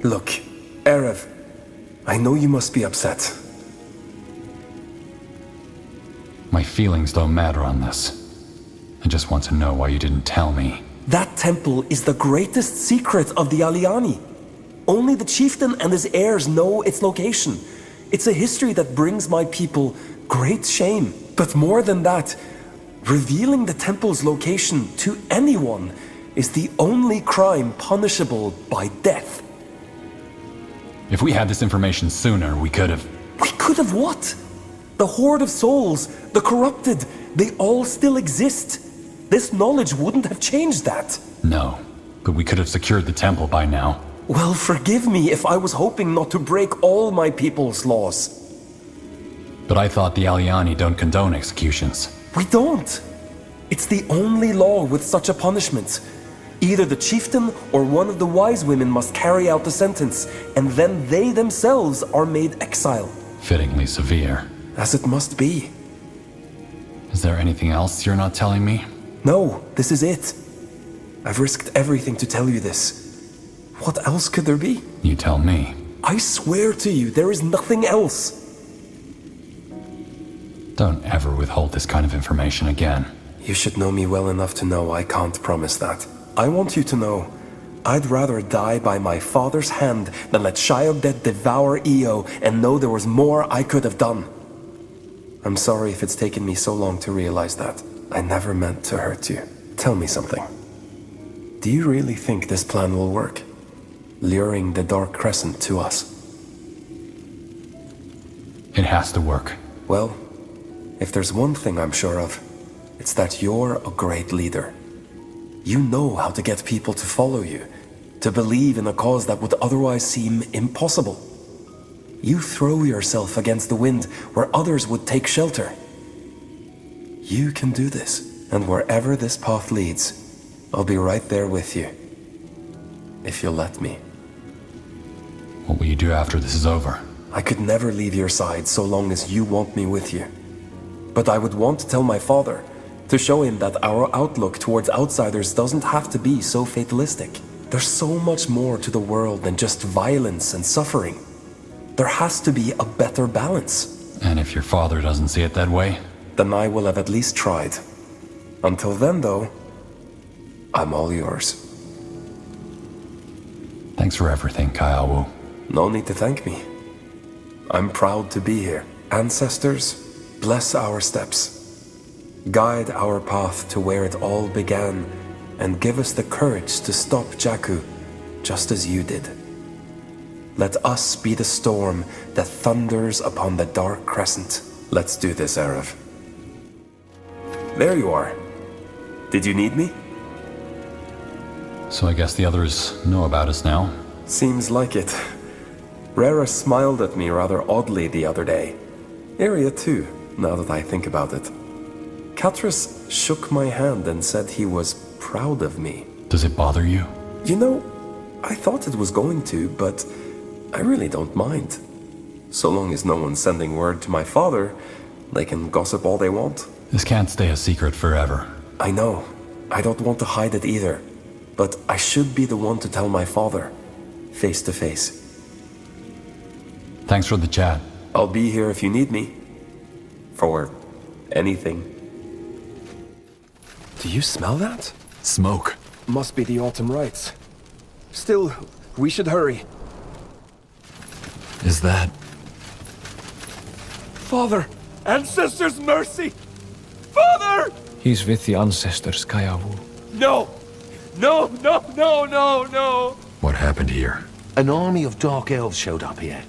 Look, Erev, I know you must be upset. My feelings don't matter on this. I just want to know why you didn't tell me. That temple is the greatest secret of the Aliani. Only the chieftain and his heirs know its location. It's a history that brings my people great shame. But more than that, revealing the temple's location to anyone is the only crime punishable by death. If we had this information sooner, we could have... We could have what? The Horde of Souls, the corrupted, they all still exist. This knowledge wouldn't have changed that. No, but we could have secured the temple by now. Well, forgive me if I was hoping not to break all my people's laws. But I thought the Aliani don't condone executions. We don't. It's the only law with such a punishment. Either the chieftain or one of the wise women must carry out the sentence, and then they themselves are made exile. Fittingly severe. As it must be. Is there anything else you're not telling me? No, this is it. I've risked everything to tell you this. What else could there be? You tell me. I swear to you, there is nothing else. Don't ever withhold this kind of information again. You should know me well enough to know I can't promise that. I want you to know, I'd rather die by my father's hand than let Shayogdet devour Io and know there was more I could have done. I'm sorry if it's taken me so long to realize that. I never meant to hurt you. Tell me something. Do you really think this plan will work? Luring the Dark Crescent to us? It has to work. Well, if there's one thing I'm sure of, it's that you're a great leader. You know how to get people to follow you, to believe in a cause that would otherwise seem impossible. You throw yourself against the wind where others would take shelter. You can do this, and wherever this path leads, I'll be right there with you. If you'll let me. What will you do after this is over? I could never leave your side so long as you want me with you. But I would want to tell my father, to show him that our outlook towards outsiders doesn't have to be so fatalistic. There's so much more to the world than just violence and suffering. There has to be a better balance. And if your father doesn't see it that way? Then I will have at least tried. Until then, though, I'm all yours. Thanks for everything, Kaiawu. No need to thank me. I'm proud to be here. Ancestors, bless our steps. Guide our path to where it all began, and give us the courage to stop Jakku, just as you did. Let us be the storm that thunders upon the Dark Crescent. Let's do this, Erev. There you are. Did you need me? So I guess the others know about us now? Seems like it. Rera smiled at me rather oddly the other day. Aria too, now that I think about it. Katris shook my hand and said he was proud of me. Does it bother you? You know, I thought it was going to, but I really don't mind. So long as no one's sending word to my father, they can gossip all they want. This can't stay a secret forever. I know. I don't want to hide it either. But I should be the one to tell my father, face to face. Thanks for the chat. I'll be here if you need me. For anything. Do you smell that? Smoke. Must be the autumn rites. Still, we should hurry. Is that... Father! Ancestors' mercy! Father! He's with the ancestors, Kaiawu. No! No, no, no, no, no! What happened here? An army of dark elves showed up here.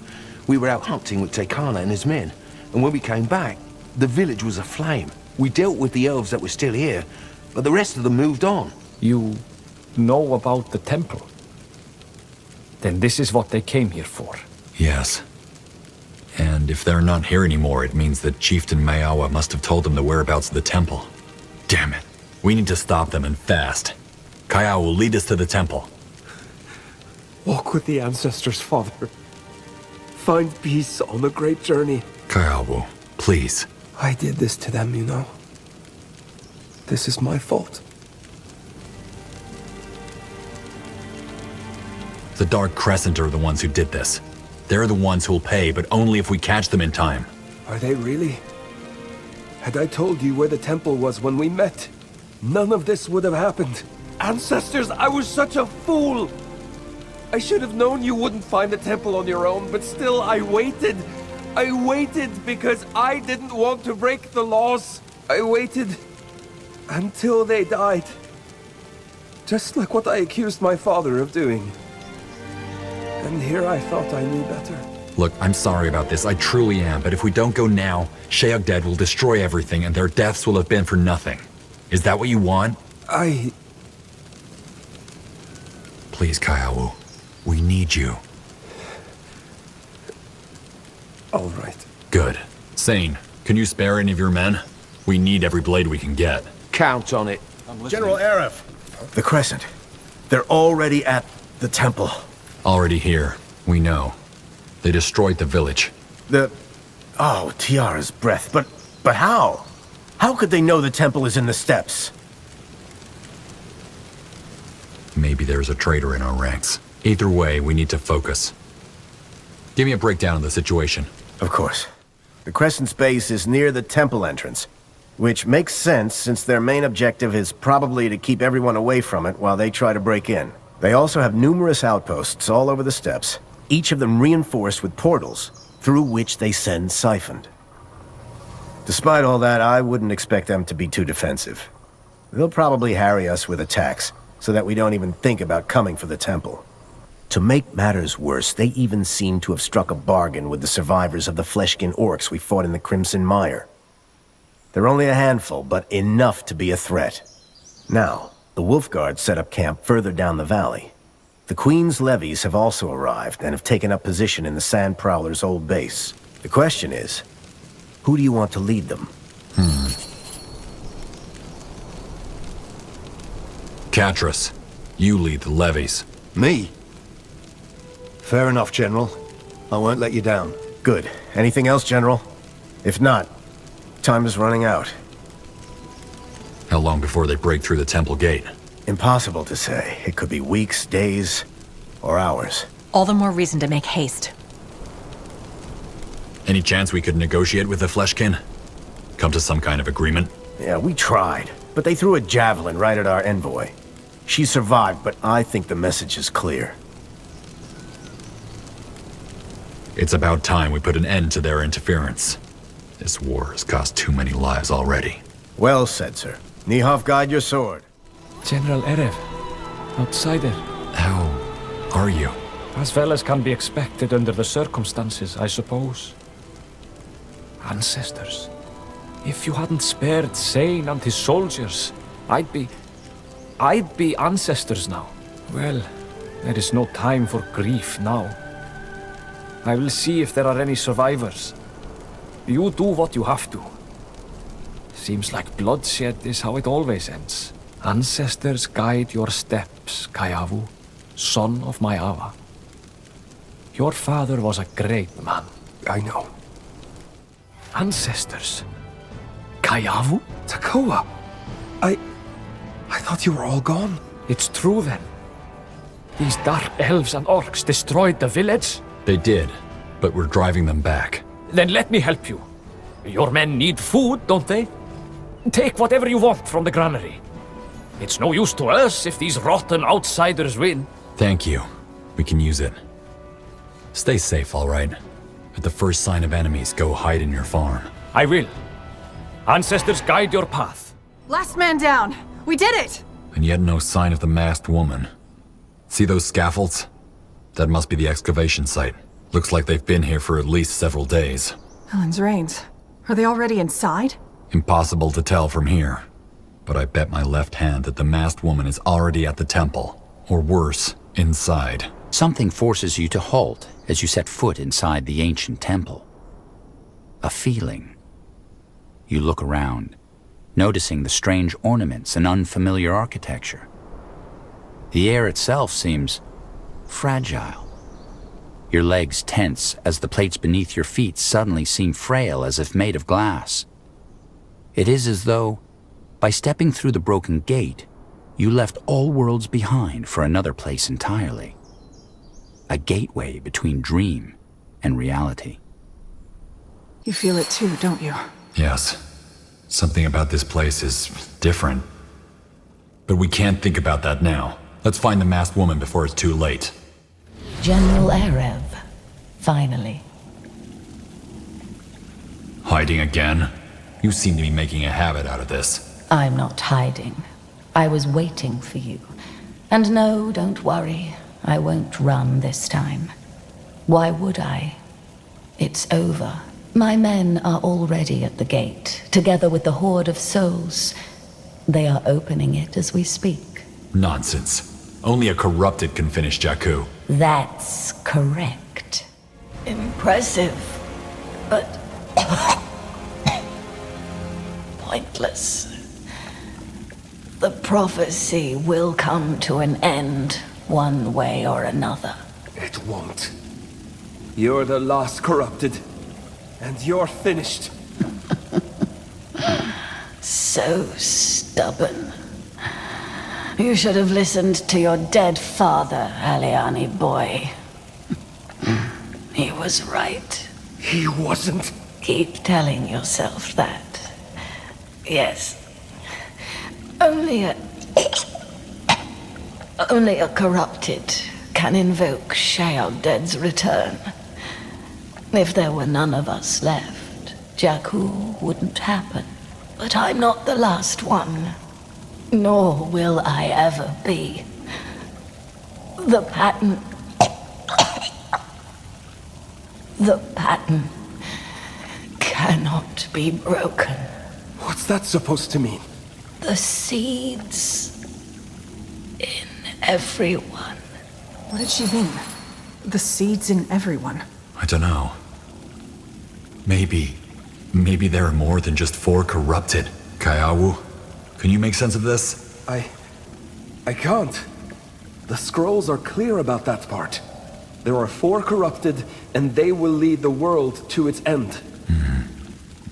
We were out hunting with Tekana and his men, and when we came back, the village was aflame. We dealt with the elves that were still here, but the rest of them moved on. You know about the temple? Then this is what they came here for. Yes. And if they're not here anymore, it means that Chieftain Maeawa must have told them the whereabouts of the temple. Damn it. We need to stop them and fast. Kaya will lead us to the temple. Walk with the ancestors, Father. Find peace on the great journey. Kaya, please. I did this to them, you know. This is my fault. The Dark Crescent are the ones who did this. They're the ones who'll pay, but only if we catch them in time. Are they really? Had I told you where the temple was when we met, none of this would have happened. Ancestors, I was such a fool! I should have known you wouldn't find the temple on your own, but still I waited. I waited because I didn't want to break the laws. I waited until they died. Just like what I accused my father of doing. And here I thought I knew better. Look, I'm sorry about this, I truly am, but if we don't go now, Sheog-Ded will destroy everything and their deaths will have been for nothing. Is that what you want? Please, Kaiawu. We need you. All right. Good. Sane, can you spare any of your men? We need every blade we can get. Count on it. General Arif. The Crescent. They're already at the temple. Already here. We know. They destroyed the village. Oh, Tiara's breath. But how? How could they know the temple is in the steppes? Maybe there's a traitor in our ranks. Either way, we need to focus. Give me a breakdown of the situation. Of course. The Crescent's base is near the temple entrance, which makes sense since their main objective is probably to keep everyone away from it while they try to break in. They also have numerous outposts all over the steppes, each of them reinforced with portals, through which they send siphoned. Despite all that, I wouldn't expect them to be too defensive. They'll probably harry us with attacks, so that we don't even think about coming for the temple. To make matters worse, they even seem to have struck a bargain with the survivors of the fleshkin orcs we fought in the Crimson Mire. They're only a handful, but enough to be a threat. Now, the Wolfguard set up camp further down the valley. The Queen's levies have also arrived and have taken up position in the Sand Prowler's old base. The question is, who do you want to lead them? Catras, you lead the levies. Me? Fair enough, General. I won't let you down. Good. Anything else, General? If not, time is running out. How long before they break through the temple gate? Impossible to say. It could be weeks, days, or hours. All the more reason to make haste. Any chance we could negotiate with the Fleshkin? Come to some kind of agreement? Yeah, we tried, but they threw a javelin right at our envoy. She survived, but I think the message is clear. It's about time we put an end to their interference. This war has cost too many lives already. Well said, sir. Nihov, guide your sword. General Erev, outsider. How are you? As well as can be expected under the circumstances, I suppose. Ancestors. If you hadn't spared Sane and his soldiers, I'd be ancestors now. Well, there is no time for grief now. I will see if there are any survivors. You do what you have to. Seems like bloodshed is how it always ends. Ancestors guide your steps, Kaiawu, son of my Ava. Your father was a great man. I know. Ancestors? Kaiawu? Takoa! I thought you were all gone. It's true then. These dark elves and orcs destroyed the village? They did, but we're driving them back. Then let me help you. Your men need food, don't they? Take whatever you want from the granary. It's no use to us if these rotten outsiders win. Thank you. We can use it. Stay safe, all right? At the first sign of enemies, go hide in your farm. I will. Ancestors guide your path. Last man down. We did it! And yet no sign of the masked woman. See those scaffolds? That must be the excavation site. Looks like they've been here for at least several days. Helen's Reigns. Are they already inside? Impossible to tell from here. But I bet my left hand that the masked woman is already at the temple. Or worse, inside. Something forces you to halt as you set foot inside the ancient temple. A feeling. You look around, noticing the strange ornaments and unfamiliar architecture. The air itself seems fragile. Your legs tense as the plates beneath your feet suddenly seem frail as if made of glass. It is as though, by stepping through the broken gate, you left all worlds behind for another place entirely. a gateway between dream and reality. You feel it too, don't you? Yes. Something about this place is different. But we can't think about that now. Let's find the masked woman before it's too late. General Erev, finally. Hiding again? You seem to be making a habit out of this. I'm not hiding. I was waiting for you. And no, don't worry. I won't run this time. Why would I? It's over. My men are already at the gate, together with the Horde of Souls. They are opening it as we speak. Nonsense. Only a corrupted can finish Jakku. That's correct. Impressive, but pointless. The prophecy will come to an end, one way or another. It won't. You're the last corrupted, and you're finished. So stubborn. You should have listened to your dead father, Aliani boy. He was right. He wasn't. Keep telling yourself that. Yes. Only a corrupted can invoke Shealded's return. If there were none of us left, Jakku wouldn't happen. But I'm not the last one. Nor will I ever be. The pattern cannot be broken. What's that supposed to mean? The seeds in everyone. What did she mean? The seeds in everyone. I don't know. Maybe there are more than just 4 corrupted. Kaiawu, can you make sense of this? I can't. The scrolls are clear about that part. There are 4 corrupted, and they will lead the world to its end.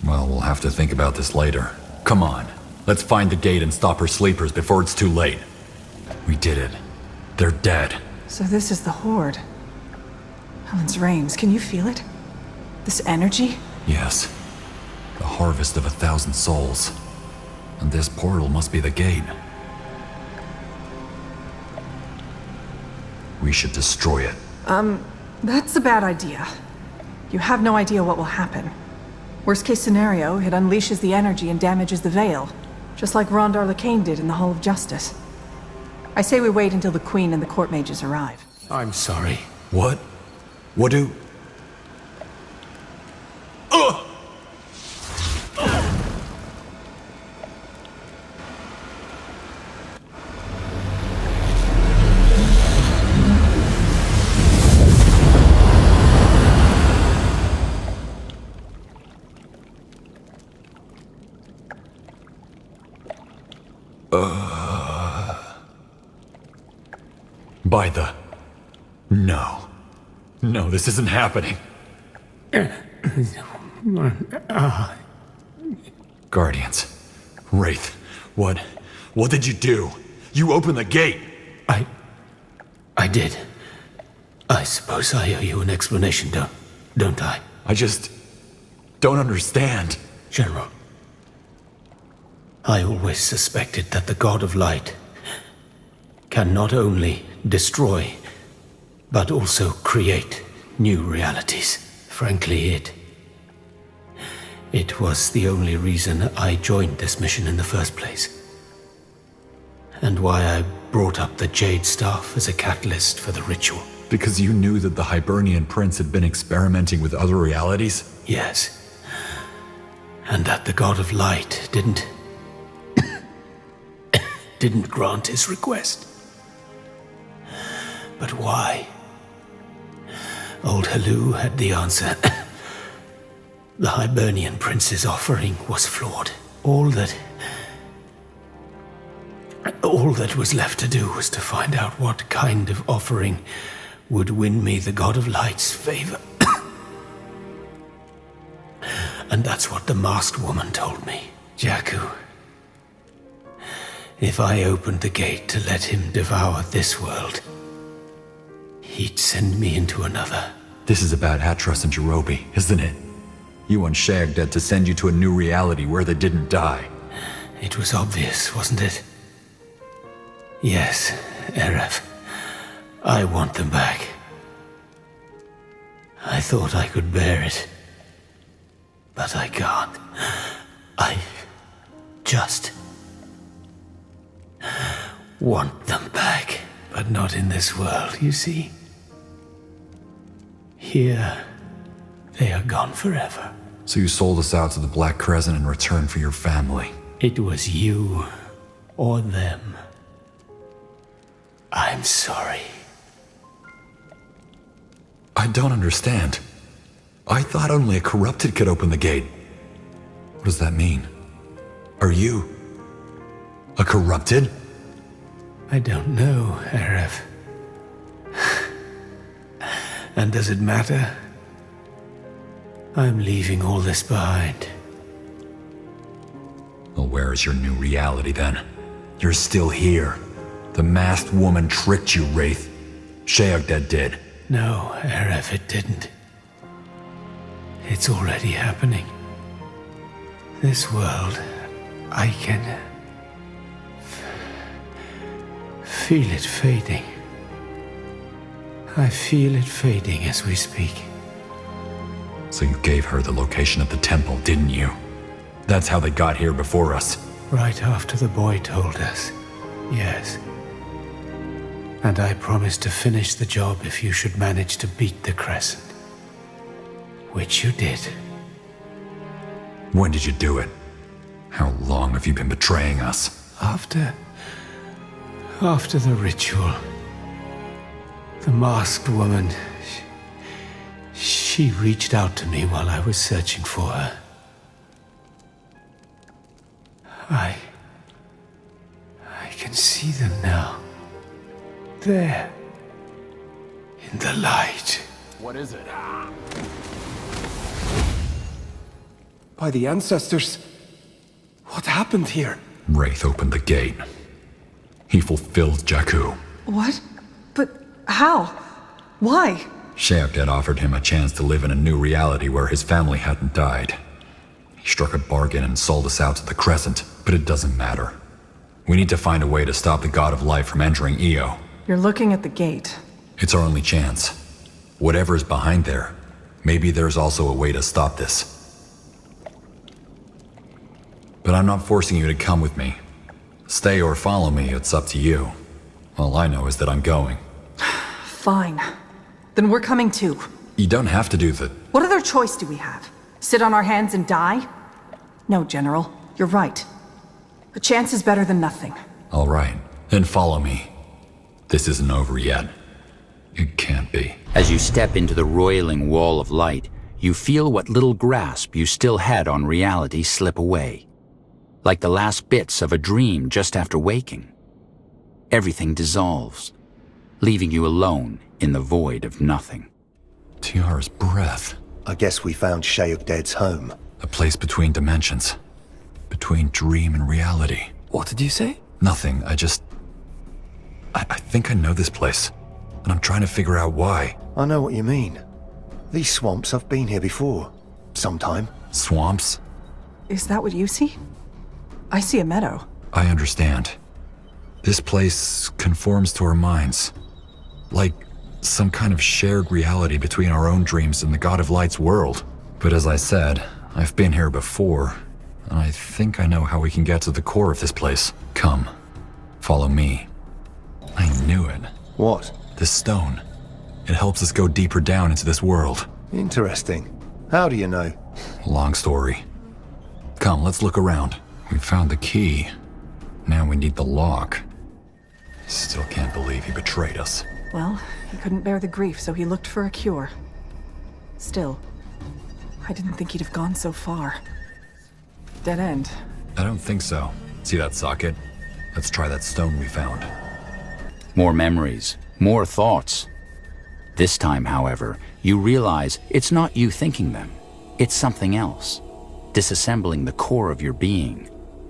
Well, we'll have to think about this later. Come on, let's find the gate and stop her sleepers before it's too late. We did it. They're dead. So this is the Horde. Helen's Reigns, can you feel it? This energy? Yes. The harvest of 1,000 souls. And this portal must be the gate. We should destroy it. That's a bad idea. You have no idea what will happen. Worst case scenario, it unleashes the energy and damages the Veil. Just like Rondar Lacane did in the Hall of Justice. I say we wait until the Queen and the court mages arrive. I'm sorry. What? What do... By the... No. No, this isn't happening. Guardians. Wraith. What did you do? You opened the gate! I did. I suppose I owe you an explanation, don't I? I just... don't understand. General, I always suspected that the God of Light can not only destroy, but also create new realities. Frankly, it was the only reason I joined this mission in the first place. And why I brought up the Jade Staff as a catalyst for the ritual. Because you knew that the Hibernian Prince had been experimenting with other realities? Yes. And that the God of Light didn't grant his request. But why? Old Halou had the answer. The Hibernian Prince's offering was flawed. All that was left to do was to find out what kind of offering would win me the God of Light's favor. And that's what the masked woman told me. Jakku. If I opened the gate to let him devour this world, he'd send me into another. This is about Atros and Jerobi, isn't it? You want Shagdad to send you to a new reality where they didn't die. It was obvious, wasn't it? Yes, Erev. I want them back. I thought I could bear it. But I can't. I just want them back. But not in this world, you see. Here, they are gone forever. So you sold us out to the Black Crescent in return for your family. It was you or them. I'm sorry. I don't understand. I thought only a corrupted could open the gate. What does that mean? Are you a corrupted? I don't know, Erev. And does it matter? I'm leaving all this behind. Well, where is your new reality then? You're still here. The masked woman tricked you, Wraith. Shagdad did. No, Erev, it didn't. It's already happening. This world, I can feel it fading. I feel it fading as we speak. So you gave her the location of the temple, didn't you? That's how they got here before us. Right after the boy told us. Yes. And I promised to finish the job if you should manage to beat the Crescent. Which you did. When did you do it? How long have you been betraying us? After the ritual, the masked woman, she reached out to me while I was searching for her. I can see them now. There. In the light. What is it? By the ancestors, what happened here? Wraith opened the gate. He fulfilled Jakku. What? But how? Why? Shagdad offered him a chance to live in a new reality where his family hadn't died. He struck a bargain and sold us out to the Crescent, but it doesn't matter. We need to find a way to stop the God of Life from entering Io. You're looking at the gate. It's our only chance. Whatever is behind there, maybe there's also a way to stop this. But I'm not forcing you to come with me. Stay or follow me, it's up to you. All I know is that I'm going. Fine. Then we're coming too. You don't have to do that. What other choice do we have? Sit on our hands and die? No, General. You're right. A chance is better than nothing. All right, then follow me. This isn't over yet. It can't be. As you step into the roiling wall of light, you feel what little grasp you still had on reality slip away. Like the last bits of a dream just after waking. Everything dissolves, leaving you alone in the void of nothing. Tiara's breath. I guess we found Shayukdad's home. A place between dimensions. Between dream and reality. What did you say? Nothing, I think I know this place. And I'm trying to figure out why. I know what you mean. These swamps, I've been here before. Sometime. Swamps? Is that what you see? I see a meadow. I understand. This place conforms to our minds. Like some kind of shared reality between our own dreams and the God of Light's world. But as I said, I've been here before, and I think I know how we can get to the core of this place. Come, follow me. I knew it. What? This stone. It helps us go deeper down into this world. Interesting. How do you know? Long story. Come, let's look around. We found the key. Now we need the lock. Still can't believe he betrayed us. Well, he couldn't bear the grief, so he looked for a cure. Still, I didn't think he'd have gone so far. Dead end. I don't think so. See that socket? Let's try that stone we found. More memories, more thoughts. This time, however, you realize it's not you thinking them. It's something else. Disassembling the core of your being.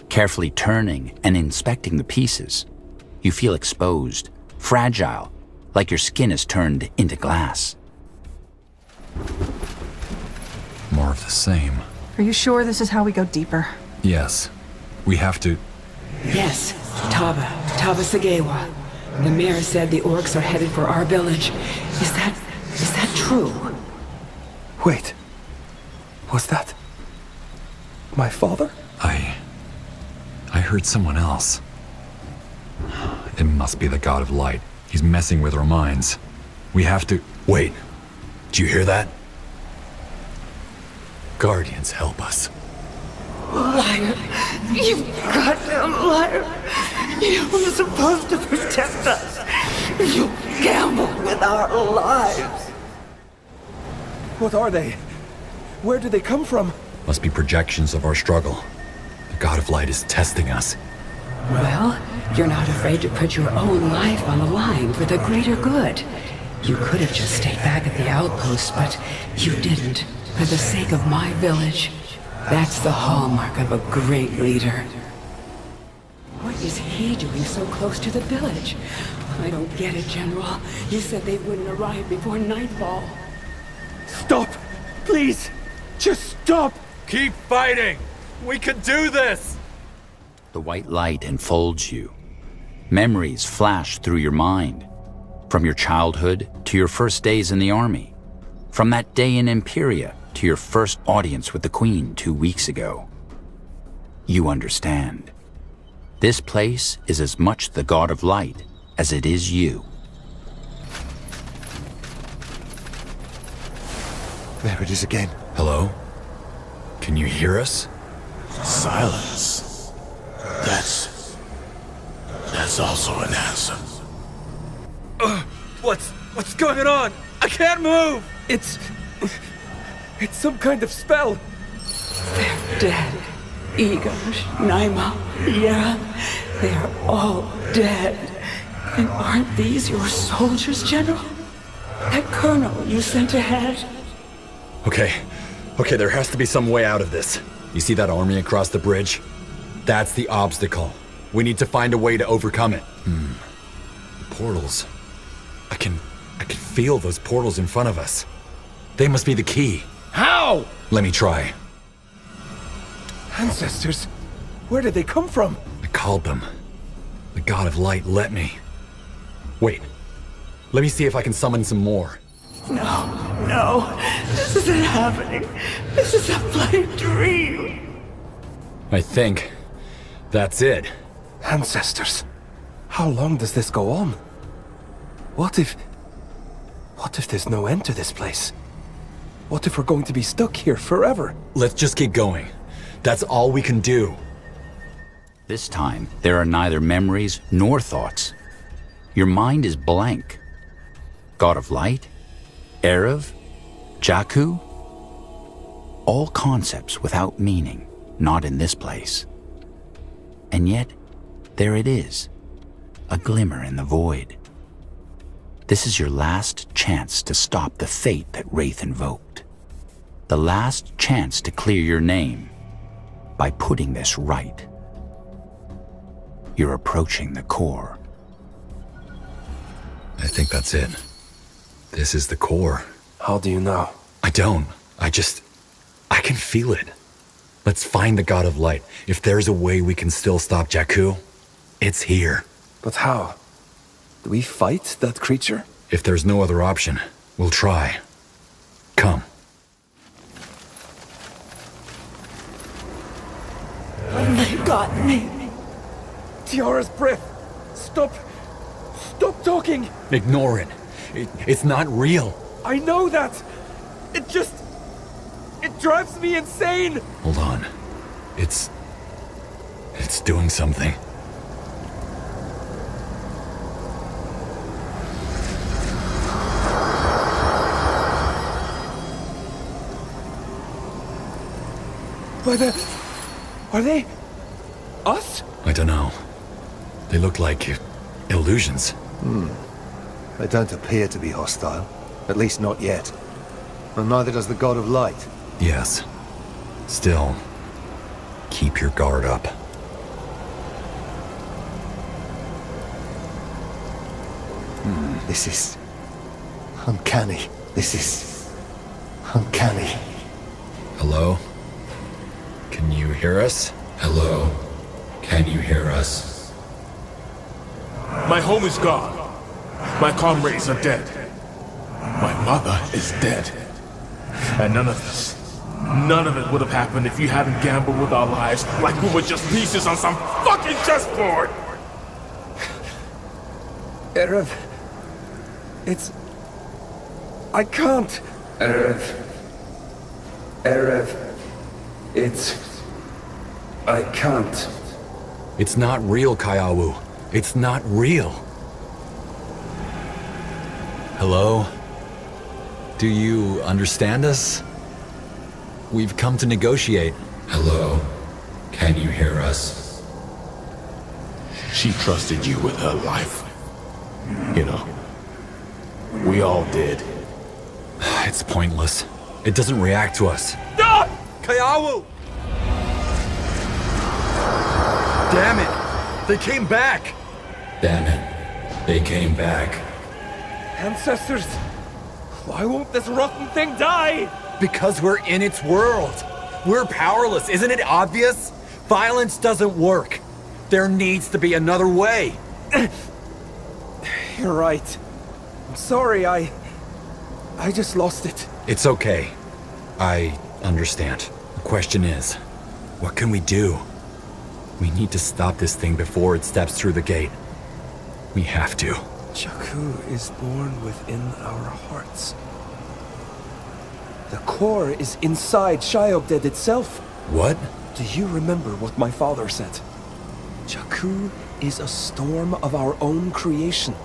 Carefully turning and inspecting the pieces. You feel exposed, fragile, like your skin is turned into glass. More of the same. Are you sure this is how we go deeper? Yes. We have to... Yes, Taba Sagewa. The mayor said the orcs are headed for our village. Is that true? Wait. Was that... my father? I heard someone else. It must be the God of Light. He's messing with our minds. We have to... Wait. Do you hear that? Guardians, help us. Liar! You goddamn liar! You were supposed to protect us! You gambled with our lives! What are they? Where did they come from? Must be projections of our struggle. The God of Light is testing us. Well, you're not afraid to put your own life on the line for the greater good. You could have just stayed back at the outpost, but you didn't. For the sake of my village. That's the hallmark of a great leader. What is he doing so close to the village? I don't get it, General. You said they wouldn't arrive before nightfall. Stop! Please! Just stop! Keep fighting! We can do this! The white light enfolds you. Memories flash through your mind. From your childhood to your first days in the army. From that day in Imperia to your first audience with the Queen 2 weeks ago. You understand. This place is as much the God of Light as it is you. There it is again. Hello? Can you hear us? Silence. That's also an answer. What's going on? I can't move! It's some kind of spell. They're dead. Igor, Naima, Yera, they are all dead. And aren't these your soldiers, General? That colonel you sent ahead? Okay, there has to be some way out of this. You see that army across the bridge? That's the obstacle. We need to find a way to overcome it. The portals. I can feel those portals in front of us. They must be the key. How? Let me try. Ancestors? Where did they come from? I called them. The God of Light let me. Wait. Let me see if I can summon some more. No. This isn't happening. This is a plain dream. I think that's it. Ancestors? How long does this go on? What if there's no end to this place? What if we're going to be stuck here forever? Let's just keep going. That's all we can do. This time, there are neither memories nor thoughts. Your mind is blank. God of Light? Erev? Jakku? All concepts without meaning, not in this place. And yet, there it is, a glimmer in the void. This is your last chance to stop the fate that Wraith invoked. The last chance to clear your name by putting this right. You're approaching the core. I think that's it. This is the core. How do you know? I don't. I can feel it. Let's find the God of Light. If there's a way we can still stop Jakku, it's here. But how? Do we fight that creature? If there's no other option, we'll try. Come. They got me. Tiara's breath! Stop talking! Ignore it. It's not real. I know that! It drives me insane! Hold on. It's doing something. But, are they... us? I don't know. They look like illusions. They don't appear to be hostile. At least not yet. And neither does the God of Light. Yes. Still, keep your guard up. This is... uncanny. This is... uncanny. Hello? Can you hear us? Hello? Can you hear us? My home is gone. My comrades are dead. My mother is dead. And none of it would have happened if you hadn't gambled with our lives like we were just pieces on some fucking chessboard! Erev. It's... I can't. Erev. It's... I can't. It's not real, Kaiawu. It's not real. Hello? Do you understand us? We've come to negotiate. Hello? Can you hear us? She trusted you with her life. You know, we all did. It's pointless. It doesn't react to us. No! Kaiawu! Damn it! They came back! Damn it. They came back. Ancestors! Why won't this rotten thing die? Because we're in its world. We're powerless, isn't it obvious? Violence doesn't work. There needs to be another way. You're right. I'm sorry, I just lost it. It's okay. I understand. The question is, what can we do? We need to stop this thing before it steps through the gate. We have to. Jakku is born within our hearts. The core is inside Shayogded itself. What? Do you remember what my father said? Jakku is a storm of our own creation.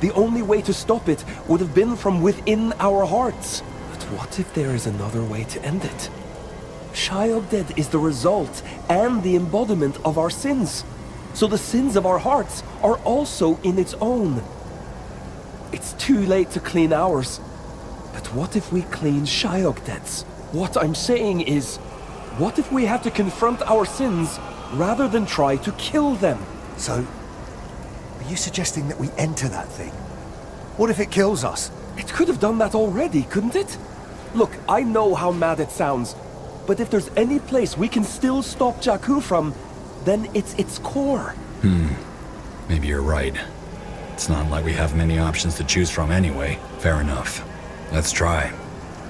The only way to stop it would have been from within our hearts. But what if there is another way to end it? Shayogded is the result and the embodiment of our sins. So the sins of our hearts are also in its own. It's too late to clean ours. But what if we clean Shayogded's? What I'm saying is, what if we have to confront our sins rather than try to kill them? So, are you suggesting that we enter that thing? What if it kills us? It could have done that already, couldn't it? Look, I know how mad it sounds, but if there's any place we can still stop Jakku from, then it's its core. Maybe you're right. It's not like we have many options to choose from anyway. Fair enough. Let's try.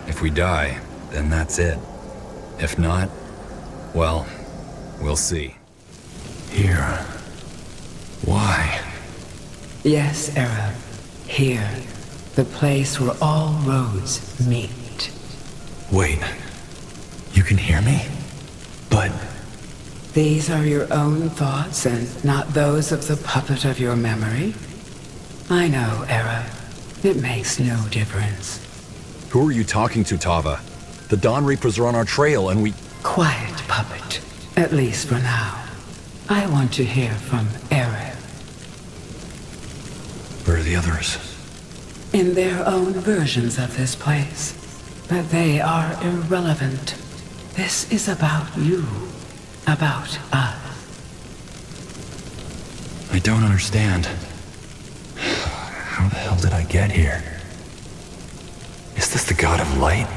If we die, then that's it. If not, well, we'll see. Here. Why? Yes, Era. Here. The place where all roads meet. Wait. You can hear me? But... These are your own thoughts and not those of the puppet of your memory? I know, Era. It makes no difference. Who are you talking to, Tava? The Dawn Reapers are on our trail and we... Quiet, puppet. At least for now. I want to hear from Era. Where are the others? In their own versions of this place. But they are irrelevant. This is about you. About us. I don't understand. How the hell did I get here? Is this the God of Light?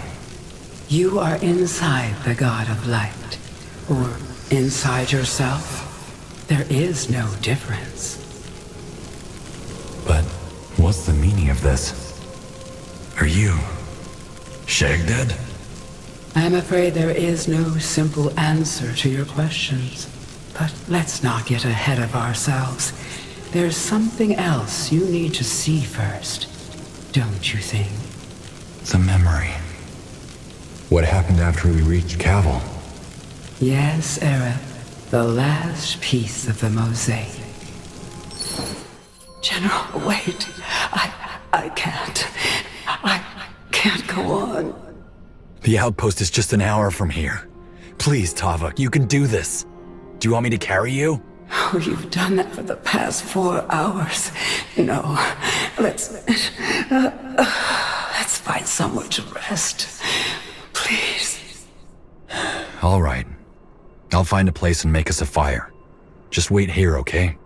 You are inside the God of Light. Or inside yourself. There is no difference. But what's the meaning of this? Are you... Shagdead? I'm afraid there is no simple answer to your questions. But let's not get ahead of ourselves. There's something else you need to see first. Don't you think? The memory. What happened after we reached Cavil? Yes, Era. The last piece of the mosaic. General, wait. I can't. I can't go on. The outpost is just an hour from here. Please, Tava, you can do this. Do you want me to carry you? Oh, you've done that for the past 4 hours. No, let's find somewhere to rest. Please. All right. I'll find a place and make us a fire. Just wait here, okay?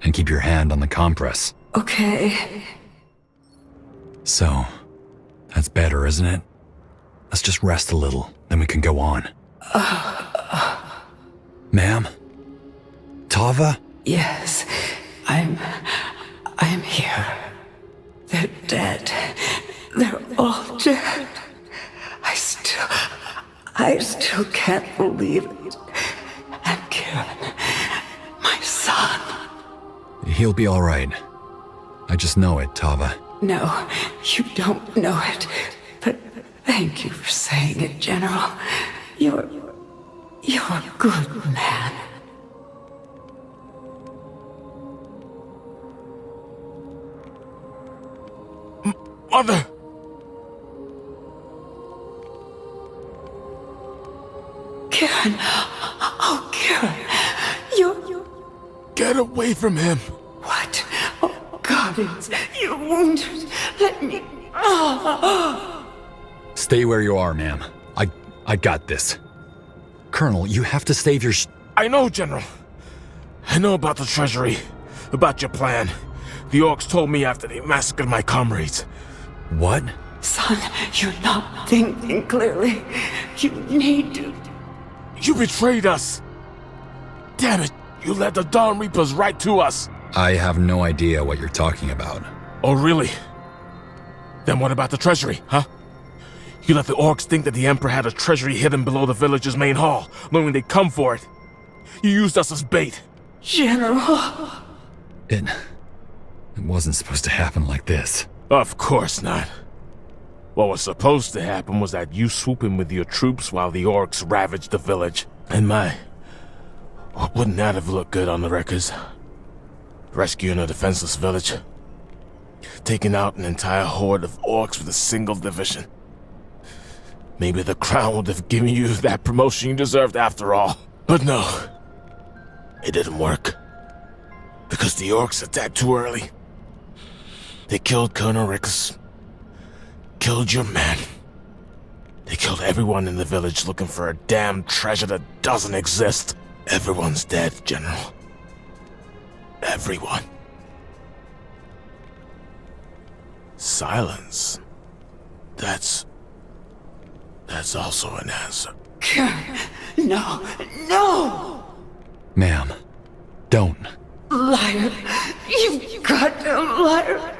And keep your hand on the compress. okay. So, that's better, isn't it? Let's just rest a little, then we can go on. Ma'am? Tava? Yes, I'm here. They're dead. They're all dead. I still can't believe it. And Kieran, my son. He'll be all right. I just know it, Tava. No, you don't know it. But thank you for saying it, General. You're a good man. Mother! Kieran! Oh, Kieran! You... Get away from him! What? Oh, God, you're wounded. Let me... Stay where you are, ma'am. I got this. Colonel, you have to save your I know, General. I know about the treasury. About your plan. The orcs told me after they massacred my comrades. What? Son, you're not thinking clearly. You need to... You betrayed us! Damn it! You led the Dawn Reapers right to us! I have no idea what you're talking about. Oh, really? Then what about the treasury, huh? You let the orcs think that the Emperor had a treasury hidden below the village's main hall, knowing they'd come for it. You used us as bait. General... It wasn't supposed to happen like this. Of course not. What was supposed to happen was that you swoop in with your troops while the orcs ravaged the village. And wouldn't that have looked good on the records? Rescuing a defenseless village. Taking out an entire horde of orcs with a single division. Maybe the crown would have given you that promotion you deserved after all. But no. It didn't work. Because the orcs attacked too early. They killed Colonel Ricks. Killed your man. They killed everyone in the village looking for a damn treasure that doesn't exist. Everyone's dead, General. Everyone. Silence. That's also an answer. No, no! Ma'am, don't. Liar! You goddamn liar!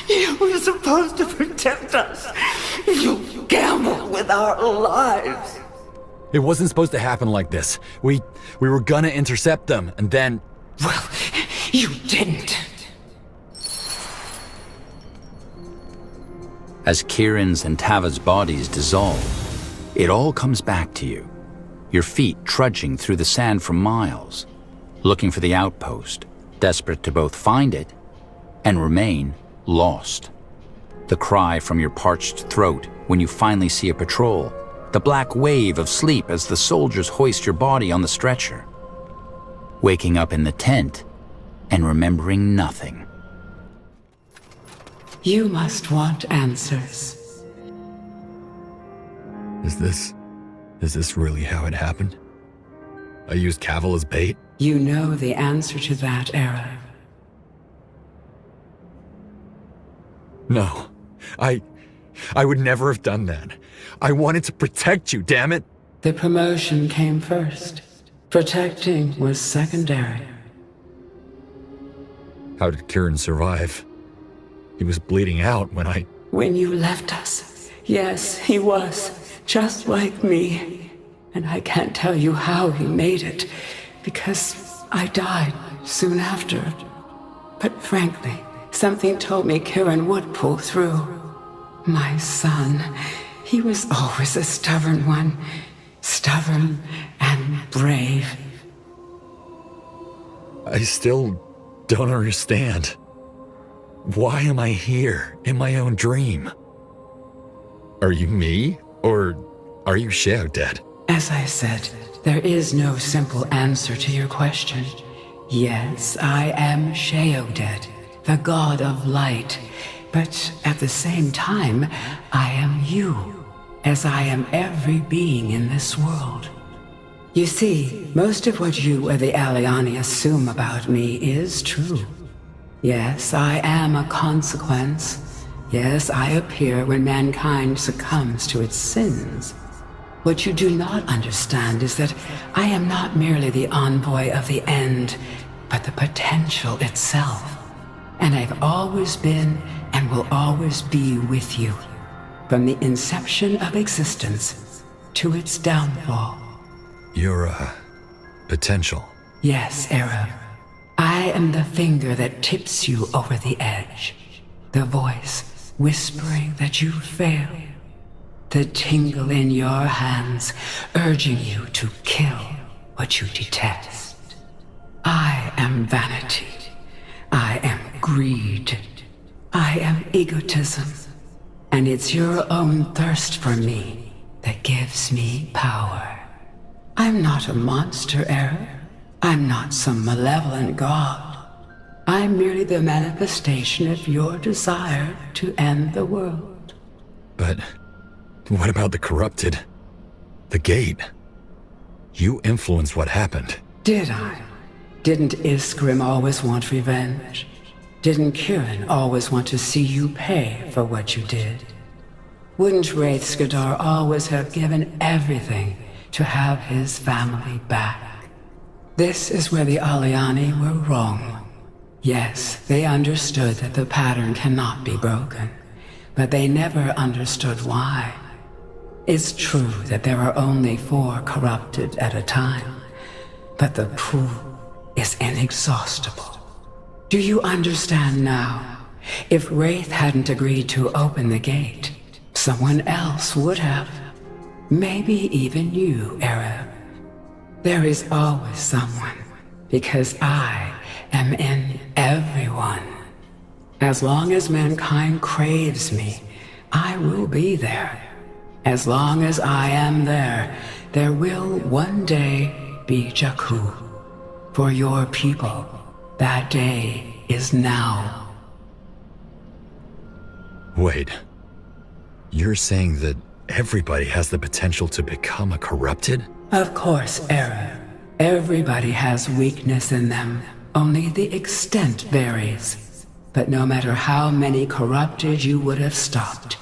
You were supposed to protect us! You gambled with our lives! It wasn't supposed to happen like this. We were gonna intercept them, and then... Well, you didn't. As Kieran's and Tava's bodies dissolve, it all comes back to you. Your feet trudging through the sand for miles, looking for the outpost, desperate to both find it and remain lost. The cry from your parched throat when you finally see a patrol, the black wave of sleep as the soldiers hoist your body on the stretcher. Waking up in the tent and remembering nothing. You must want answers. Is this really how it happened? I used Cavil as bait? You know the answer to that, Era. No. I would never have done that. I wanted to protect you, damn it! The promotion came first. Protecting was secondary. How did Kieran survive? He was bleeding out When you left us. Yes, he was. Just like me. And I can't tell you how he made it, because I died soon after. But frankly, something told me Kieran would pull through. My son, he was always a stubborn one. Stubborn and brave. I still don't understand. Why am I here in my own dream? Are you me? Or are you Sheodad? As I said, there is no simple answer to your question. Yes, I am Sheodad, the god of light. But at the same time, I am you, as I am every being in this world. You see, most of what you or the Aliani assume about me is true. Yes, I am a consequence. Yes, I appear when mankind succumbs to its sins. What you do not understand is that I am not merely the envoy of the end, but the potential itself. And I've always been and will always be with you, from the inception of existence to its downfall. You're a potential. Yes, Arab. I am the finger that tips you over the edge. The voice whispering that you fail. The tingle in your hands urging you to kill what you detest. I am vanity. I am greed. I am egotism. And it's your own thirst for me that gives me power. I'm not a monster, Arab. I'm not some malevolent god. I'm merely the manifestation of your desire to end the world. But what about the corrupted? The gate? You influenced what happened. Did I? Didn't Iskrim always want revenge? Didn't Kieran always want to see you pay for what you did? Wouldn't Wraith Skadar always have given everything to have his family back? This is where the Aliani were wrong. Yes, they understood that the pattern cannot be broken, but they never understood why. It's true that there are only 4 corrupted at a time, but the pool is inexhaustible. Do you understand now? If Wraith hadn't agreed to open the gate, someone else would have. Maybe even you, Arab. There is always someone, because I am in everyone. As long as mankind craves me, I will be there. As long as I am there, there will one day be Jakku. For your people, that day is now. Wait. You're saying that everybody has the potential to become a corrupted? Of course, Arab. Everybody has weakness in them. Only the extent varies. But no matter how many corrupted you would have stopped,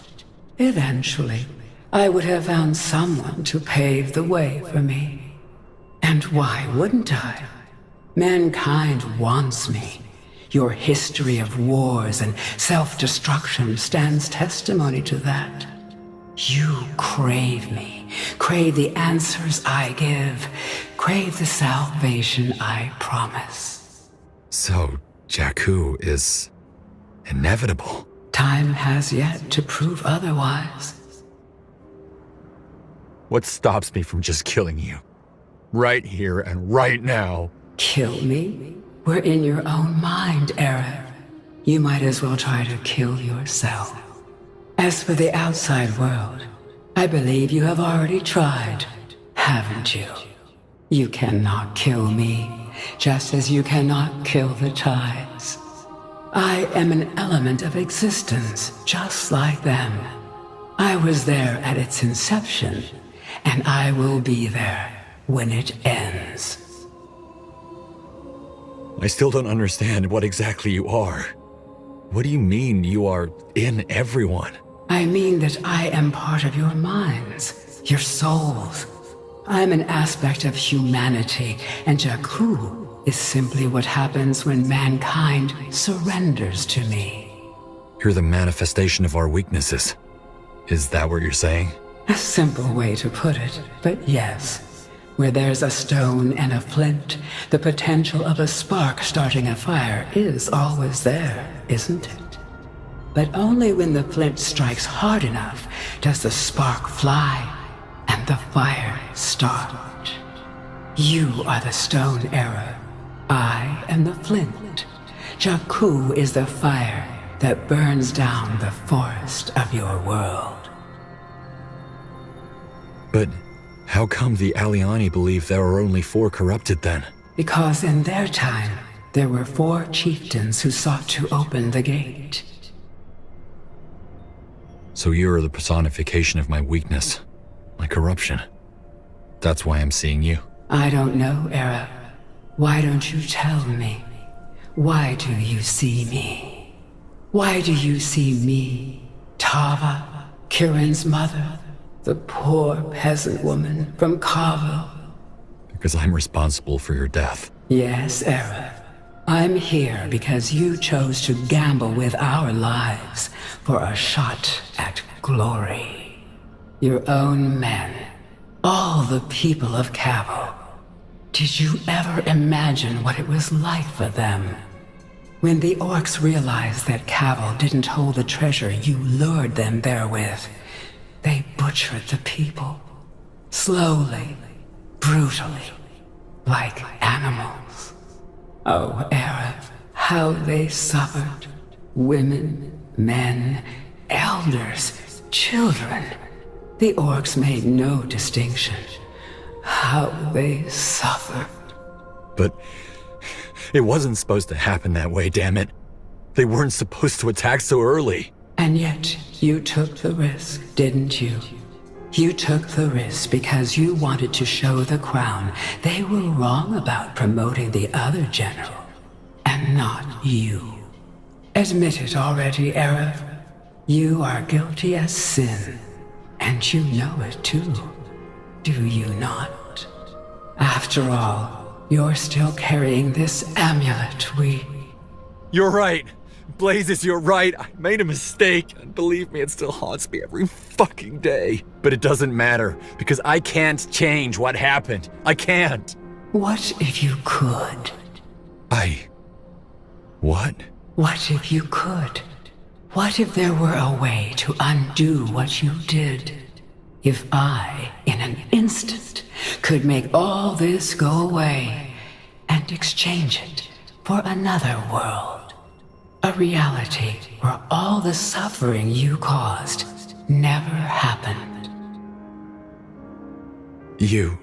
eventually, I would have found someone to pave the way for me. And why wouldn't I? Mankind wants me. Your history of wars and self-destruction stands testimony to that. You crave me, crave the answers I give, crave the salvation I promise. So, Jakku is inevitable. Time has yet to prove otherwise. What stops me from just killing you? Right here and right now. Kill me? We're in your own mind, Arab. You might as well try to kill yourself. As for the outside world, I believe you have already tried, haven't you? You cannot kill me, just as you cannot kill the tides. I am an element of existence, just like them. I was there at its inception, and I will be there when it ends. I still don't understand what exactly you are. What do you mean you are in everyone? I mean that I am part of your minds, your souls. I'm an aspect of humanity, and Jakku is simply what happens when mankind surrenders to me. You're the manifestation of our weaknesses. Is that what you're saying? A simple way to put it, but yes. Where there's a stone and a flint, the potential of a spark starting a fire is always there, isn't it? But only when the flint strikes hard enough does the spark fly and the fire start. You are the stone era. I am the flint. Jakku is the fire that burns down the forest of your world. But how come the Aliani believe there are only 4 corrupted then? Because in their time, there were 4 chieftains who sought to open the gate. So you're the personification of my weakness, my corruption. That's why I'm seeing you. I don't know, Arab. Why don't you tell me? Why do you see me? Why do you see me, Tava, Kirin's mother, the poor peasant woman from Kavo? Because I'm responsible for your death. Yes, Era. I'm here because you chose to gamble with our lives for a shot at glory. Your own men, all the people of Kavo. Did you ever imagine what it was like for them? When the orcs realized that Kavo didn't hold the treasure you lured them there with, they butchered the people. Slowly, brutally, like animals. Oh, Era, how they suffered. Women, men, elders, children. The orcs made no distinction. How they suffered. But it wasn't supposed to happen that way, damn it. They weren't supposed to attack so early. And yet, you took the risk, didn't you? You took the risk because you wanted to show the crown they were wrong about promoting the other general, and not you. Admit it already, Erev. You are guilty as sin, and you know it too. Do you not? After all, you're still carrying this amulet You're right. Blazes, you're right. I made a mistake, and believe me, it still haunts me every fucking day. But it doesn't matter, because I can't change what happened. I can't. What if you could? What? What if you could? What if there were a way to undo what you did? If I, in an instant, could make all this go away and exchange it for another world. A reality where all the suffering you caused never happened. You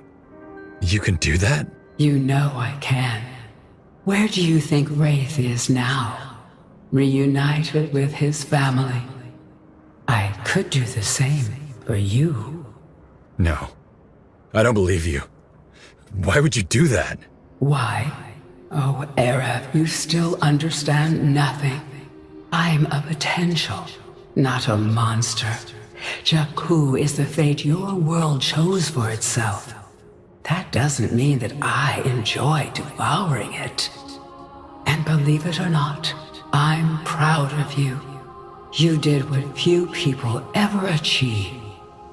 can do that? You know I can. Where do you think Wraith is now? Reunited with his family. I could do the same for you. No. I don't believe you. Why would you do that? Why? Oh, Erev, you still understand nothing. I'm a potential, not a monster. Jakku is the fate your world chose for itself. That doesn't mean that I enjoy devouring it. And believe it or not, I'm proud of you. You did what few people ever achieve.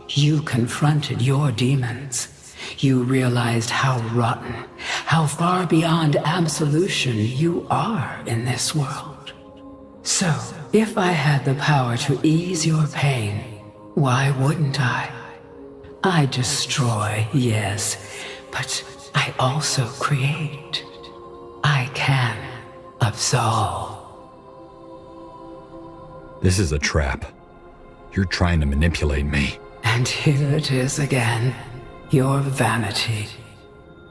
You confronted your demons. You realized how rotten, how far beyond absolution you are in this world. So, if I had the power to ease your pain, why wouldn't I? I destroy, yes, but I also create. I can absolve. This is a trap. You're trying to manipulate me. And here it is again. Your vanity.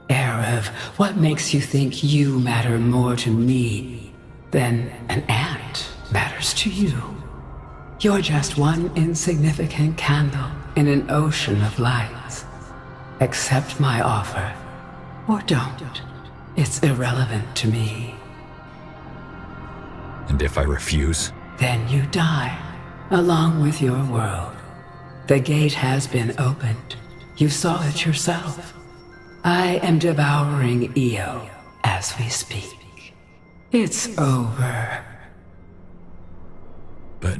Erev, what makes you think you matter more to me than an ant matters to you? You're just one insignificant candle in an ocean of lights. Accept my offer, or don't. It's irrelevant to me. And if I refuse? Then you die, along with your world. The gate has been opened. You saw it yourself. I am devouring Io as we speak. It's over. But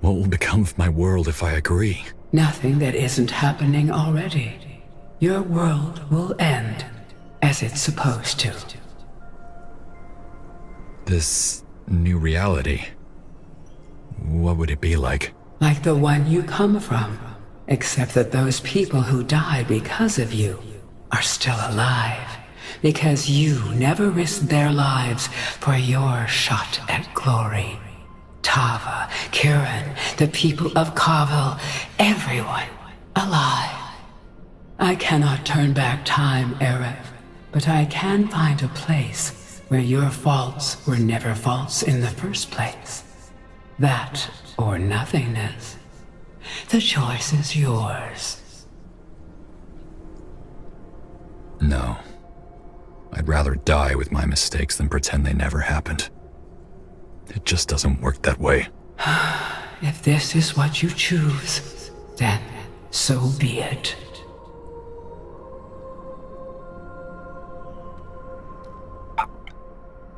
what will become of my world if I agree? Nothing that isn't happening already. Your world will end as it's supposed to. This new reality, what would it be like? Like the one you come from. Except that those people who died because of you are still alive. Because you never risked their lives for your shot at glory. Tava, Kirin, the people of Kavil, everyone alive. I cannot turn back time, Erev, but I can find a place where your faults were never faults in the first place. That or nothingness. The choice is yours. No. I I'd rather die with my mistakes than pretend they never happened. It just doesn't work that way. If this is what you choose, then so be it.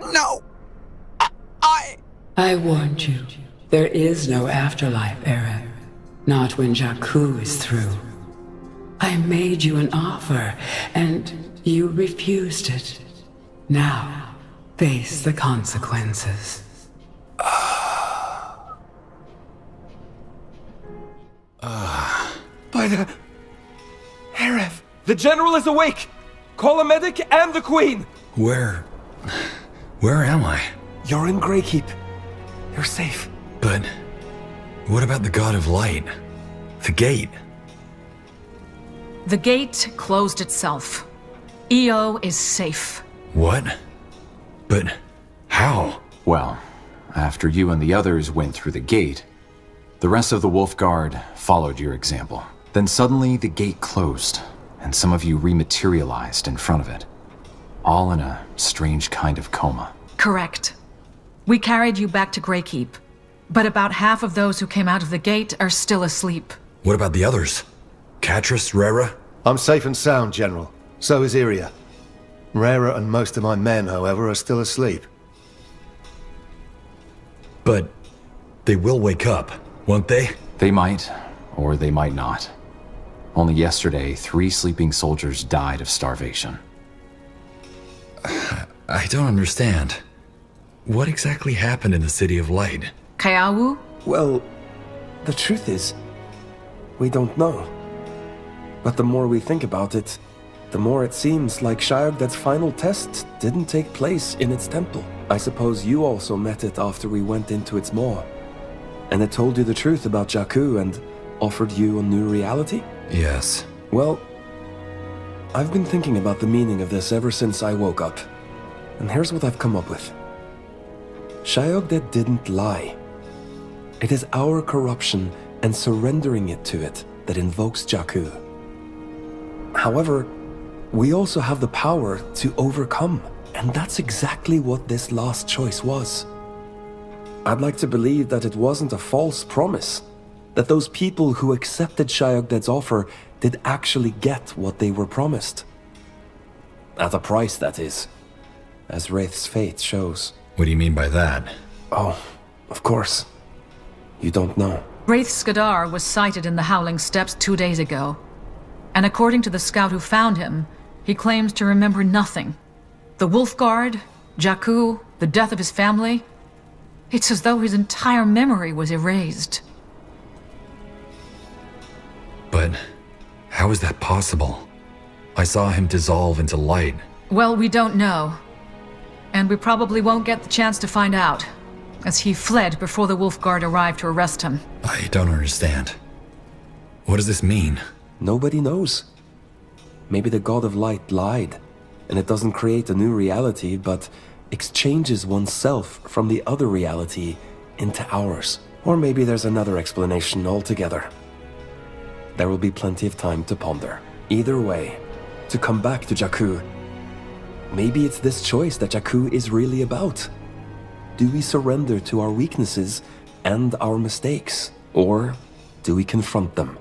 No! I warned you. There is no afterlife, Eren. Not when Jakku is through. I made you an offer, and you refused it. Now, face the consequences. By the... Heref! The General is awake! Call a medic and the Queen! Where am I? You're in Greykeep. You're safe. But what about the God of Light? The gate? The gate closed itself. EO is safe. What? But how? Well, after you and the others went through the gate, the rest of the Wolf Guard followed your example. Then suddenly the gate closed, and some of you rematerialized in front of it. All in a strange kind of coma. Correct. We carried you back to Greykeep, but about half of those who came out of the gate are still asleep. What about the others? Catrus, Rera? I'm safe and sound, General. So is Iria. Rera and most of my men, however, are still asleep. But they will wake up, won't they? They might, or they might not. Only yesterday, 3 sleeping soldiers died of starvation. I don't understand. What exactly happened in the City of Light? Kaiawu? Well, the truth is, we don't know. But the more we think about it, the more it seems like Shayogdad's final test didn't take place in its temple. I suppose you also met it after we went into its maw. And it told you the truth about Jakku and offered you a new reality? Yes. Well, I've been thinking about the meaning of this ever since I woke up. And here's what I've come up with. Shayogdad didn't lie. It is our corruption and surrendering it to it that invokes Jakku. However, we also have the power to overcome, and that's exactly what this last choice was. I'd like to believe that it wasn't a false promise, that those people who accepted Shayogdad's offer did actually get what they were promised. At a price, that is, as Wraith's fate shows. What do you mean by that? Oh, of course. You don't know. Wraith Skadar was sighted in the Howling Steppes 2 days ago. And according to the scout who found him, he claims to remember nothing. The Wolf Guard, Jakku, the death of his family. It's as though his entire memory was erased. But how is that possible? I saw him dissolve into light. Well, we don't know. And we probably won't get the chance to find out, as he fled before the Wolf Guard arrived to arrest him. I don't understand. What does this mean? Nobody knows. Maybe the God of Light lied, and it doesn't create a new reality, but exchanges oneself from the other reality into ours. Or maybe there's another explanation altogether. There will be plenty of time to ponder. Either way, to come back to Jakku, maybe it's this choice that Jakku is really about. Do we surrender to our weaknesses and our mistakes? Or do we confront them?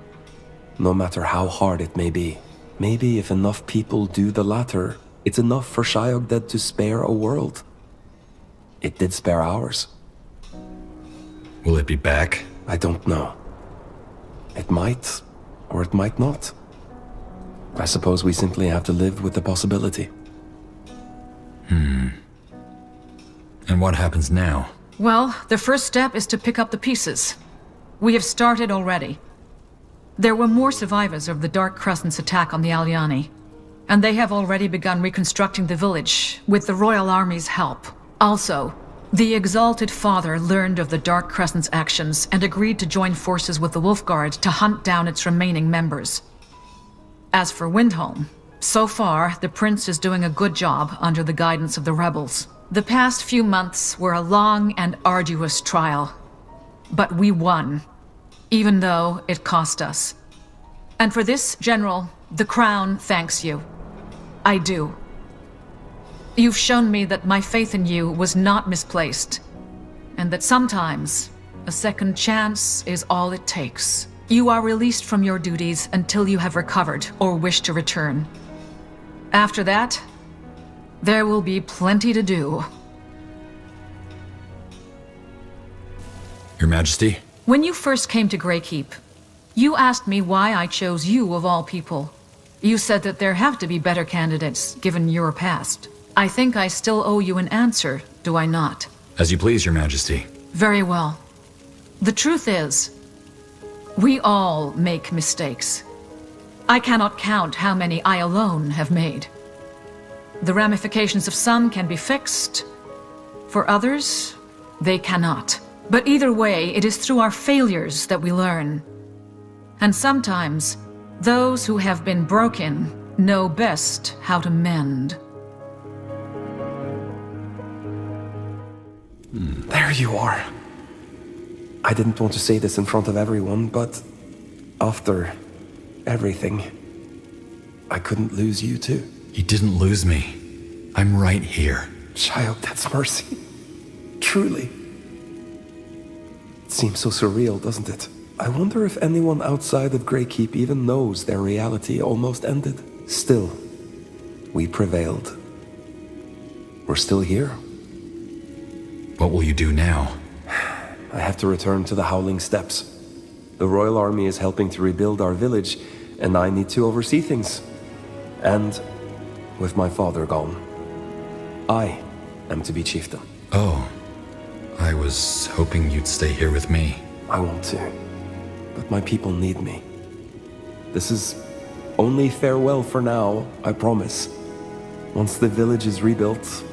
No matter how hard it may be. Maybe if enough people do the latter, it's enough for Shayogdad to spare a world. It did spare ours. Will it be back? I don't know. It might, or it might not. I suppose we simply have to live with the possibility. And what happens now? Well, the first step is to pick up the pieces. We have started already. There were more survivors of the Dark Crescent's attack on the Aliani, and they have already begun reconstructing the village with the Royal Army's help. Also, the Exalted Father learned of the Dark Crescent's actions and agreed to join forces with the Wolf Guard to hunt down its remaining members. As for Windholm, so far, the Prince is doing a good job under the guidance of the rebels. The past few months were a long and arduous trial, but we won, even though it cost us. And for this, General, the Crown thanks you. I do. You've shown me that my faith in you was not misplaced, and that sometimes a second chance is all it takes. You are released from your duties until you have recovered or wish to return. After that, there will be plenty to do. Your Majesty? When you first came to Greykeep, you asked me why I chose you of all people. You said that there have to be better candidates, given your past. I think I still owe you an answer, do I not? As you please, Your Majesty. Very well. The truth is, we all make mistakes. I cannot count how many I alone have made. The ramifications of some can be fixed. For others, they cannot. But either way, it is through our failures that we learn. And sometimes, those who have been broken know best how to mend. There you are. I didn't want to say this in front of everyone, but after everything, I couldn't lose you too. You didn't lose me. I'm right here. Child, that's mercy. Truly. It seems so surreal, doesn't it? I wonder if anyone outside of Greykeep even knows their reality almost ended. Still, we prevailed. We're still here. What will you do now? I have to return to the Howling Steppes. The Royal Army is helping to rebuild our village, and I need to oversee things. And, with my father gone, I am to be chieftain. Oh. I was hoping you'd stay here with me. I want to, but my people need me. This is only farewell for now, I promise. Once the village is rebuilt,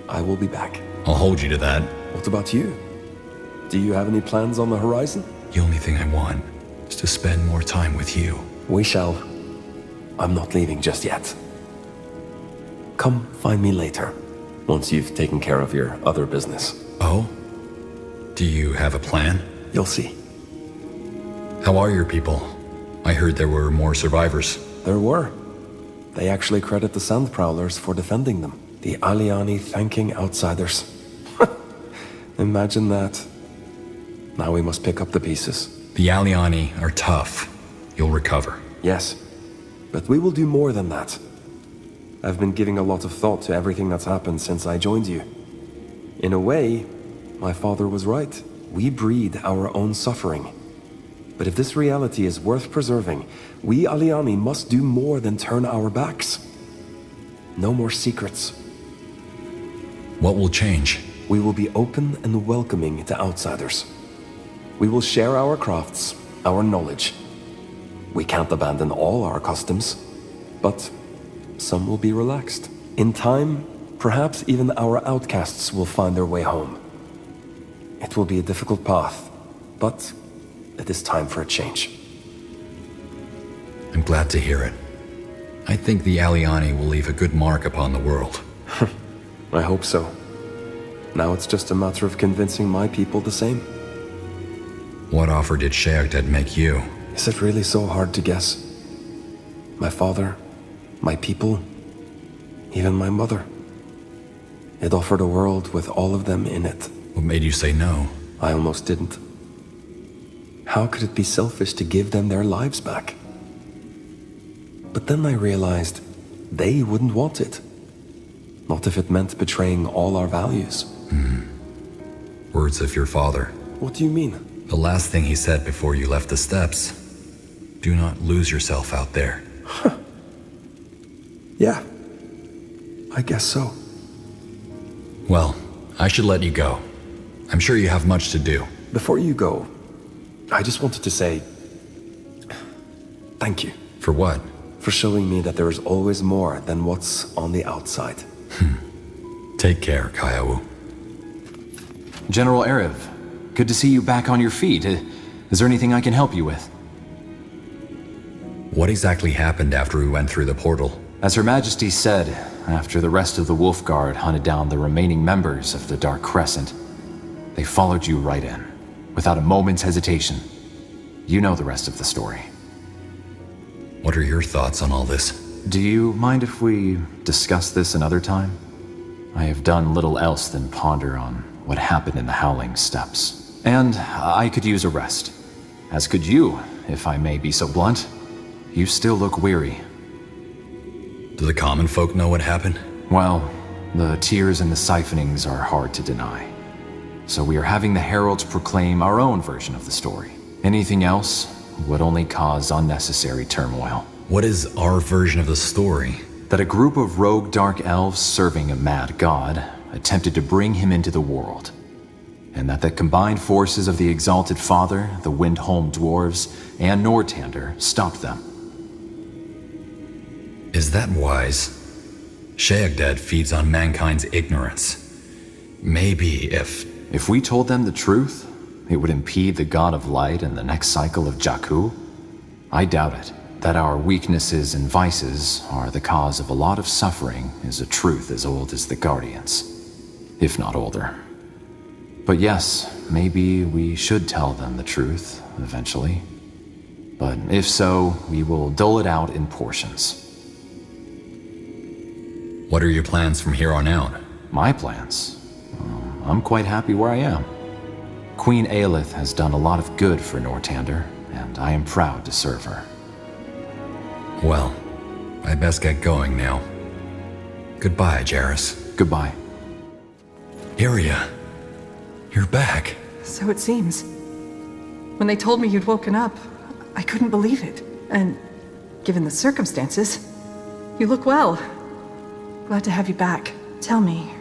I will be back. I'll hold you to that. What about you? Do you have any plans on the horizon? The only thing I want is to spend more time with you. We shall. I'm not leaving just yet. Come find me later, once you've taken care of your other business. Oh? Do you have a plan? You'll see. How are your people? I heard there were more survivors. There were. They actually credit the Sand Prowlers for defending them. The Aliani thanking outsiders. Imagine that. Now we must pick up the pieces. The Aliani are tough. You'll recover. Yes, but we will do more than that. I've been giving a lot of thought to everything that's happened since I joined you. In a way, my father was right. We breed our own suffering. But if this reality is worth preserving, we Aliani must do more than turn our backs. No more secrets. What will change? We will be open and welcoming to outsiders. We will share our crafts, our knowledge. We can't abandon all our customs, but some will be relaxed. In time, perhaps even our outcasts will find their way home. It will be a difficult path, but it is time for a change. I'm glad to hear it. I think the Aliani will leave a good mark upon the world. I hope so. Now it's just a matter of convincing my people the same. What offer did Sheagdad make you? Is it really so hard to guess? My father, my people, even my mother. It offered a world with all of them in it. What made you say no? I almost didn't. How could it be selfish to give them their lives back? But then I realized they wouldn't want it. Not if it meant betraying all our values. Words of your father. What do you mean? The last thing he said before you left the steppes. Do not lose yourself out there. Yeah. I guess so. Well, I should let you go. I'm sure you have much to do. Before you go, I just wanted to say thank you. For what? For showing me that there is always more than what's on the outside. Take care, Kaiawu. General Erev, good to see you back on your feet. Is there anything I can help you with? What exactly happened after we went through the portal? As Her Majesty said, after the rest of the Wolf Guard hunted down the remaining members of the Dark Crescent, they followed you right in, without a moment's hesitation. You know the rest of the story. What are your thoughts on all this? Do you mind if we discuss this another time? I have done little else than ponder on what happened in the Howling Steppes. And I could use a rest. As could you, if I may be so blunt. You still look weary. Do the common folk know what happened? Well, the tears and the siphonings are hard to deny. So we are having the heralds proclaim our own version of the story. Anything else would only cause unnecessary turmoil. What is our version of the story? That a group of rogue dark elves serving a mad god attempted to bring him into the world. And that the combined forces of the Exalted Father, the Windholm Dwarves, and Nortander stopped them. Is that wise? Sheagdad feeds on mankind's ignorance. Maybe If we told them the truth, it would impede the God of Light and the next cycle of Jakku? I doubt it. That our weaknesses and vices are the cause of a lot of suffering is a truth as old as the Guardians, if not older. But yes, maybe we should tell them the truth, eventually. But if so, we will dole it out in portions. What are your plans from here on out? My plans? I'm quite happy where I am. Queen Aelith has done a lot of good for Nortander, and I am proud to serve her. Well, I best get going now. Goodbye, Jarrus. Goodbye. Iria, you're back. So it seems. When they told me you'd woken up, I couldn't believe it. And given the circumstances, you look well. Glad to have you back. Tell me,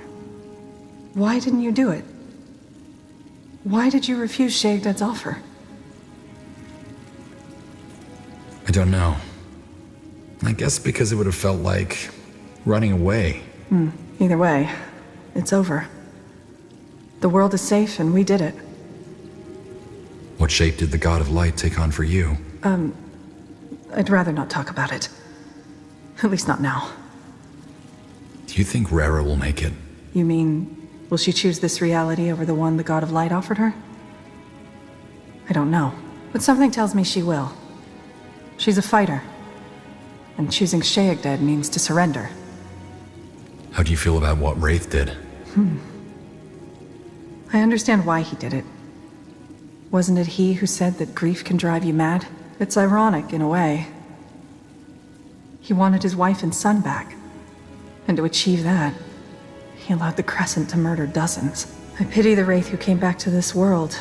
why didn't you do it? Why did you refuse Sheagdad's offer? I don't know. I guess because it would have felt like running away. Either way, it's over. The world is safe and we did it. What shape did the God of Light take on for you? I'd rather not talk about it. At least not now. Do you think Rara will make it? You mean, will she choose this reality over the one the God of Light offered her? I don't know, but something tells me she will. She's a fighter. And choosing Sheagdad means to surrender. How do you feel about what Wraith did? I understand why he did it. Wasn't it he who said that grief can drive you mad? It's ironic, in a way. He wanted his wife and son back. And to achieve that, he allowed the Crescent to murder dozens. I pity the Wraith who came back to this world.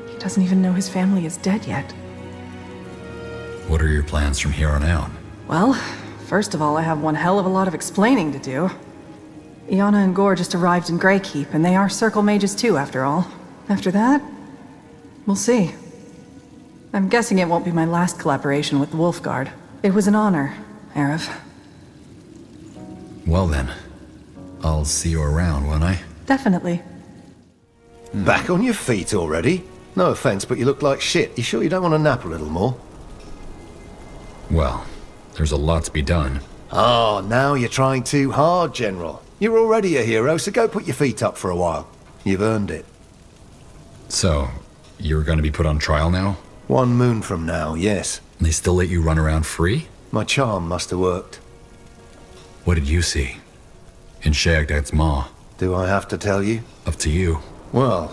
He doesn't even know his family is dead yet. What are your plans from here on out? Well, first of all, I have one hell of a lot of explaining to do. Iana and Gore just arrived in Greykeep, and they are Circle Mages too, after all. After that, we'll see. I'm guessing it won't be my last collaboration with the Wolfguard. It was an honor, Aerith. Well then, I'll see you around, won't I? Definitely. Back on your feet already? No offense, but you look like shit. You sure you don't want to nap a little more? Well, there's a lot to be done. Oh, now you're trying too hard, General. You're already a hero, so go put your feet up for a while. You've earned it. So, you're going to be put on trial now? 1 moon from now, yes. They still let you run around free? My charm must have worked. What did you see? In Sheagdad's maw? Do I have to tell you? Up to you. Well,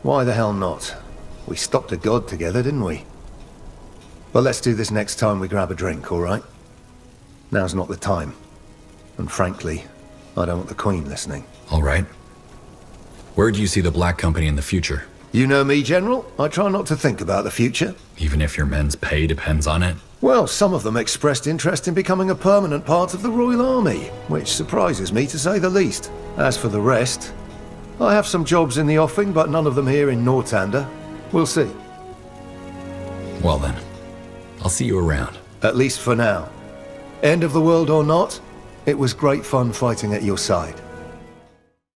why the hell not? We stopped a god together, didn't we? But let's do this next time we grab a drink, all right? Now's not the time. And frankly, I don't want the Queen listening. All right. Where do you see the Black Company in the future? You know me, General. I try not to think about the future. Even if your men's pay depends on it? Well, some of them expressed interest in becoming a permanent part of the Royal Army, which surprises me to say the least. As for the rest, I have some jobs in the offing, but none of them here in Nortander. We'll see. Well then, I'll see you around. At least for now. End of the world or not, it was great fun fighting at your side.